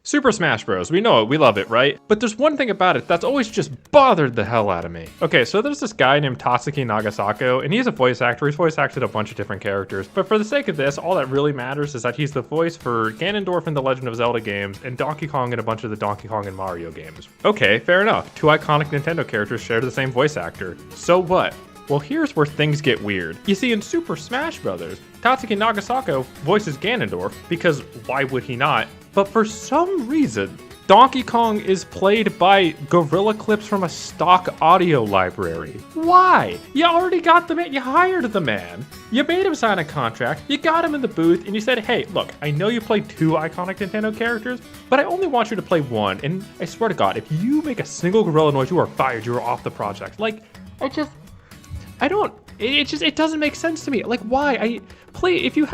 Super Smash Bros. We know it, we love it, right? But there's one thing about it that's always just bothered the hell out of me. Okay, so there's this guy named Tatsuki Nagasako, and he's a voice actor. He's voice acted a bunch of different characters. But for the sake of this, all that really matters is that he's the voice for Ganondorf in the Legend of Zelda games and Donkey Kong in a bunch of the Donkey Kong and Mario games. Okay, fair enough. Two iconic Nintendo characters share the same voice actor. So what? Well, here's where things get weird. You see, in Super Smash Bros., Tatsuki Nagasako voices Ganondorf, because why would he not? But for some reason, Donkey Kong is played by gorilla clips from a stock audio library. Why? You already got the man, you hired the man. You made him sign a contract, you got him in the booth, and you said, hey, look, I know you play two iconic Nintendo characters, but I only want you to play one, and I swear to God, if you make a single gorilla noise, you are fired, you are off the project. Like, it doesn't make sense to me. Like, why? If you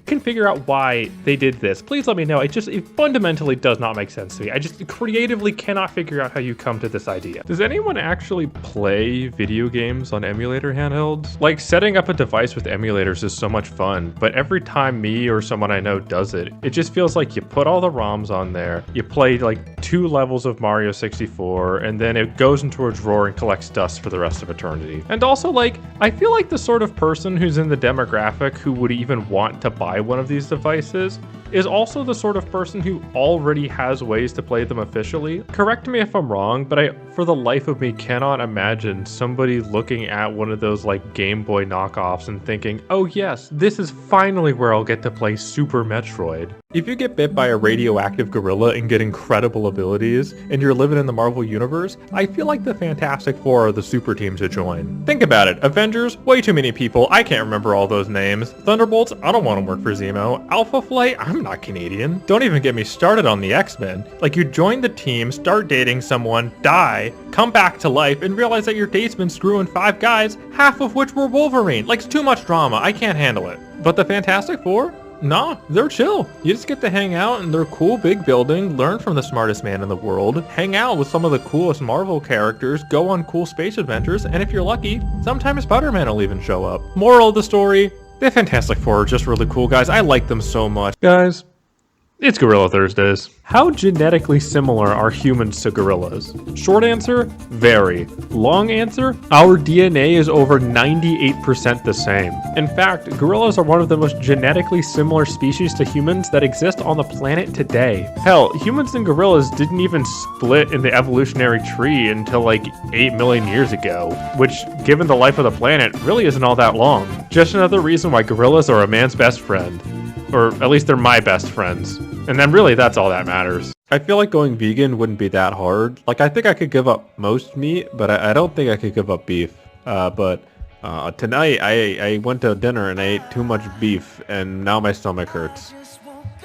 can figure out why they did this, please let me know. It fundamentally does not make sense to me. I just creatively cannot figure out how you come to this idea. Does anyone actually play video games on emulator handhelds? Like, setting up a device with emulators is so much fun, but every time me or someone I know does it, it just feels like you put all the ROMs on there, you play like 2 levels of Mario 64, and then it goes into a drawer and collects dust for the rest of eternity. And also, like, I feel like the sort of person who's in the demographic who would even want to buy one of these devices is also the sort of person who already has ways to play them officially. Correct me if I'm wrong, but I, for the life of me, cannot imagine somebody looking at one of those like Game Boy knockoffs and thinking, oh yes, this is finally where I'll get to play Super Metroid. If you get bit by a radioactive gorilla and get incredible abilities, and you're living in the Marvel Universe, I feel like the Fantastic Four are the super team to join. Think about it, Avengers, way too many people, I can't remember all those names. Thunderbolts, I don't want to work for Zemo. Alpha Flight, I'm not Canadian. Don't even get me started on the X-Men. Like, you join the team, start dating someone, die, come back to life, and realize that your date's been screwing 5 guys, half of which were Wolverine. Like, it's too much drama, I can't handle it. But the Fantastic Four? Nah, they're chill. You just get to hang out in their cool big building, learn from the smartest man in the world, hang out with some of the coolest Marvel characters, go on cool space adventures, and if you're lucky, sometimes Spider-Man will even show up. Moral of the story, the Fantastic Four are just really cool guys. I like them so much. Guys, it's Gorilla Thursdays. How genetically similar are humans to gorillas? Short answer, very. Long answer, our DNA is over 98% the same. In fact, gorillas are one of the most genetically similar species to humans that exist on the planet today. Hell, humans and gorillas didn't even split in the evolutionary tree until like 8 million years ago, which, given the life of the planet, really isn't all that long. Just another reason why gorillas are a man's best friend. Or at least they're my best friends. And then really that's all that matters. I feel like going vegan wouldn't be that hard. Like, I think I could give up most meat, but I don't think I could give up beef. But tonight I went to dinner and I ate too much beef and now my stomach hurts.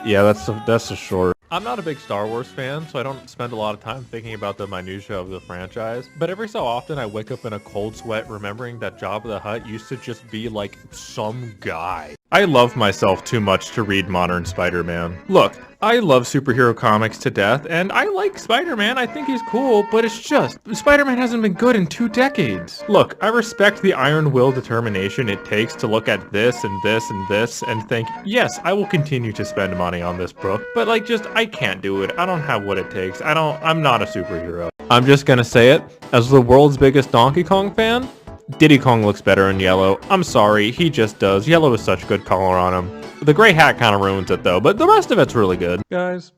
Yeah, that's a short. I'm not a big Star Wars fan, so I don't spend a lot of time thinking about the minutiae of the franchise, but every so often I wake up in a cold sweat remembering that Jabba the Hutt used to just be like some guy. I love myself too much to read modern Spider-Man. Look, I love superhero comics to death, and I like Spider-Man, I think he's cool, but it's just, Spider-Man hasn't been good in 2 decades. Look, I respect the iron will determination it takes to look at this and this and this and think, yes, I will continue to spend money on this book, but like, just, I can't do it. I don't have what it takes. I'm not a superhero. I'm just gonna say it, as the world's biggest Donkey Kong fan, Diddy Kong looks better in yellow. I'm sorry, he just does. Yellow is such good color on him. The gray hat kind of ruins it though, but the rest of it's really good. Guys,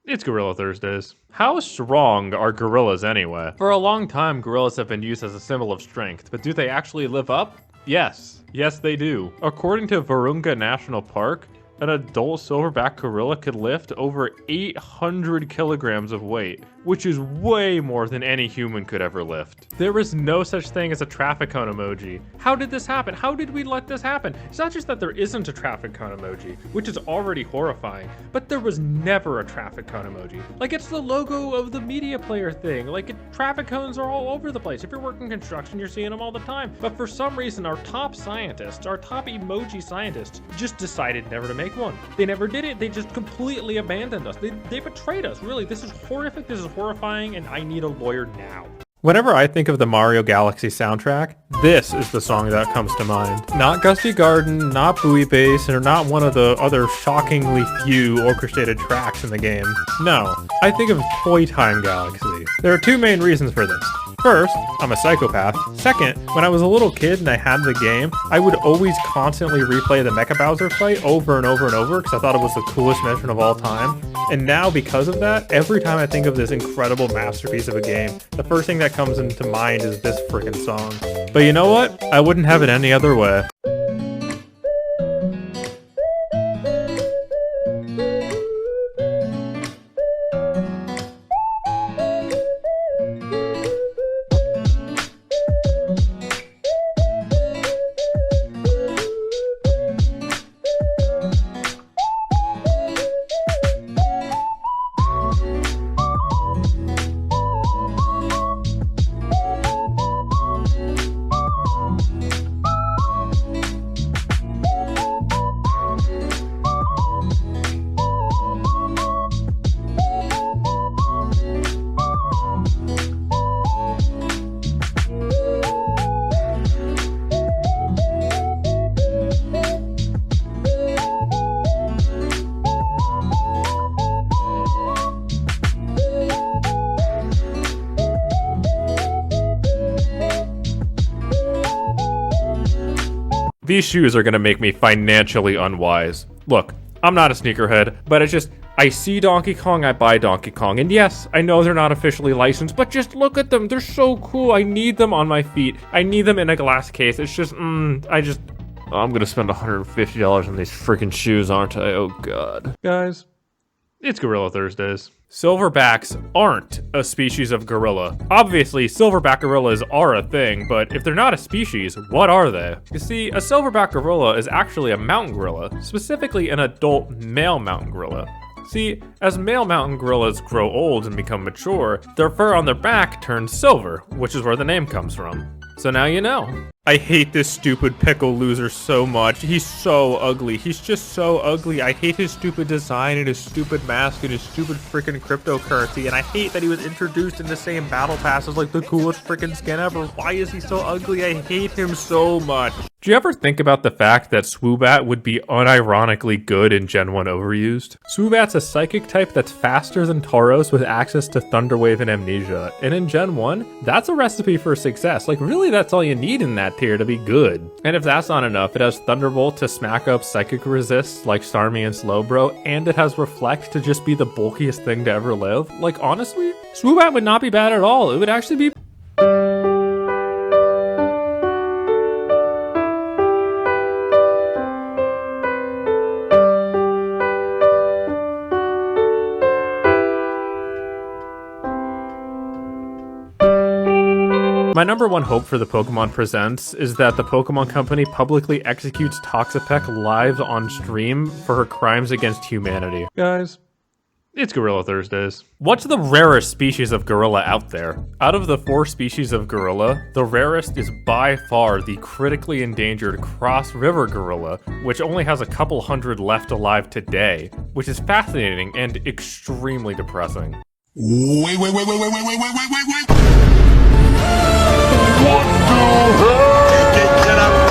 it's Gorilla Thursdays. How strong are gorillas anyway? For a long time, gorillas have been used as a symbol of strength, but do they actually live up? Yes. Yes, they do. According to Virunga National Park, an adult silverback gorilla could lift over 800 kilograms of weight, which is way more than any human could ever lift. There is no such thing as a traffic cone emoji. How did this happen? How did we let this happen? It's not just that there isn't a traffic cone emoji, which is already horrifying, but there was never a traffic cone emoji. Like, it's the logo of the media player thing. Like, traffic cones are all over the place. If you're working construction, you're seeing them all the time. But for some reason, our top scientists, our top emoji scientists, just decided never to make one. They never did it. They just completely abandoned us. They betrayed us. Really, this is horrific. This is horrifying, and I need a lawyer now. Whenever I think of the Mario Galaxy soundtrack, this is the song that comes to mind. Not Gusty Garden, not Buoy Bass, or not one of the other shockingly few orchestrated tracks in the game. No, I think of Toy Time Galaxy. There are two main reasons for this. First, I'm a psychopath. Second, when I was a little kid and I had the game, I would always constantly replay the Mecha Bowser fight over and over and over because I thought it was the coolest mission of all time. And now, because of that, every time I think of this incredible masterpiece of a game, the first thing that comes into mind is this freaking song. But you know what? I wouldn't have it any other way. These shoes are gonna make me financially unwise. Look, I'm not a sneakerhead, but it's just, I see Donkey Kong, I buy Donkey Kong. And yes, I know they're not officially licensed, but just look at them. They're so cool. I need them on my feet. I need them in a glass case. It's just, I'm gonna spend $150 on these freaking shoes, aren't I? Oh God. Guys, it's Gorilla Thursdays. Silverbacks aren't a species of gorilla. Obviously, silverback gorillas are a thing, but if they're not a species, what are they? You see, a silverback gorilla is actually a mountain gorilla, specifically an adult male mountain gorilla. See, as male mountain gorillas grow old and become mature, their fur on their back turns silver, which is where the name comes from. So now you know. I hate this stupid pickle loser so much. He's so ugly. He's just so ugly. I hate his stupid design and his stupid mask and his stupid freaking cryptocurrency. And I hate that he was introduced in the same battle pass as like the coolest freaking skin ever. Why is he so ugly? I hate him so much. Do you ever think about the fact that Swoobat would be unironically good in Gen 1 Overused? Swoobat's a psychic type that's faster than Tauros with access to Thunderwave and Amnesia. And in Gen 1, that's a recipe for success. Like really, that's all you need in that tier to be good. And if that's not enough, it has Thunderbolt to smack up psychic resists like Starmie and Slowbro, and it has Reflect to just be the bulkiest thing to ever live. Like honestly, Swoobat would not be bad at all. It would actually be My number one hope for the Pokemon Presents is that the Pokemon Company publicly executes Toxapeck live on stream for her crimes against humanity. Guys, it's Gorilla Thursdays. What's the rarest species of gorilla out there? Out of the 4 species of gorilla, the rarest is by far the critically endangered Cross River gorilla, which only has a couple hundred left alive today, which is fascinating and extremely depressing. Wait. What the hell?